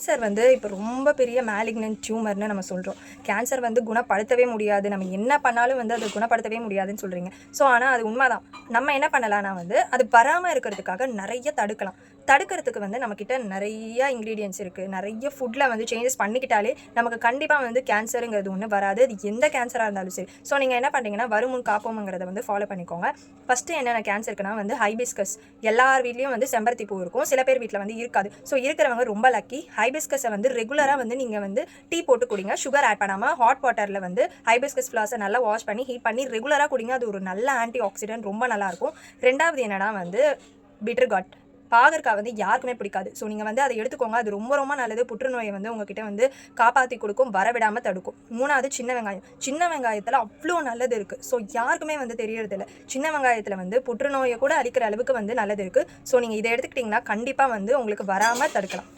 Cancer வந்து இப்போ ரொம்ப பெரிய மேலிக்னன்ட் டியூமர்னு நம்ம சொல்கிறோம். கேன்சர் வந்து குணப்படுத்தவே முடியாது, நம்ம என்ன பண்ணாலும் வந்து அது குணப்படுத்தவே முடியாதுன்னு சொல்கிறீங்க. ஸோ ஆனால் அது உண்மைதான். நம்ம என்ன பண்ணலாம்னா வந்து அது வராமல் இருக்கிறதுக்காக நிறைய தடுக்கலாம். தடுக்கிறதுக்கு வந்து நம்மக்கிட்ட நிறைய இன்க்ரீடியன்ஸ் இருக்குது. நிறைய ஃபுட்டில் வந்து சேஞ்சஸ் பண்ணிக்கிட்டாலே நமக்கு கண்டிப்பாக வந்து கேன்சருங்கிறது ஒன்று வராது. அது எந்த கேன்சராக இருந்தாலும் சரி. ஸோ நீங்கள் என்ன பண்ணுறீங்கன்னா வருமுன் காப்போம்ங்கிறத வந்து ஃபாலோ பண்ணிக்கோங்க. ஃபஸ்ட்டு என்னென்ன கேன்சருக்குன்னா வந்து ஹைபிஸ்கஸ். எல்லார் வீட்லேயும் வந்து செம்பருத்தி பூ இருக்கும், சில பேர் வீட்டில் வந்து இருக்காது. ஸோ இருக்கிறவங்க ரொம்ப லக்கி. ஹைபிஸ்கஸை வந்து ரெகுலராக வந்து நீங்கள் வந்து டீ போட்டு குடிங்க, சுகர் ஆட் பண்ணாமல். ஹாட் வாட்டரில் வந்து ஹைபிஸ்கஸ் ஃப்ளாஸை நல்லா வாஷ் பண்ணி ஹீட் பண்ணி ரெகுலராக குடிங்க. அது ஒரு நல்ல ஆன்டி ஆக்சிடென்ட், ரொம்ப நல்லாயிருக்கும். ரெண்டாவது என்னன்னா வந்து பிட்டர் காட். பாகற்காய் வந்து யாருக்குமே பிடிக்காது. ஸோ நீங்கள் வந்து அதை எடுத்துக்கோங்க, அது ரொம்ப ரொம்ப நல்லது. புற்றுநோயை வந்து உங்ககிட்ட வந்து காப்பாற்றி கொடுக்கும், வரவிடாமல் தடுக்கும். மூணாவது சின்ன வெங்காயம். சின்ன வெங்காயத்தில் அவ்வளோ நல்லது இருக்குது. ஸோ யாருக்குமே வந்து தெரியறதில்ல. சின்ன வெங்காயத்தில் வந்து புற்றுநோயை கூட அழிக்கிற அளவுக்கு வந்து நல்லது இருக்குது. ஸோ நீங்கள் இதை எடுத்துக்கிட்டிங்கன்னா கண்டிப்பாக வந்து உங்களுக்கு வராமல் தடுக்கலாம்.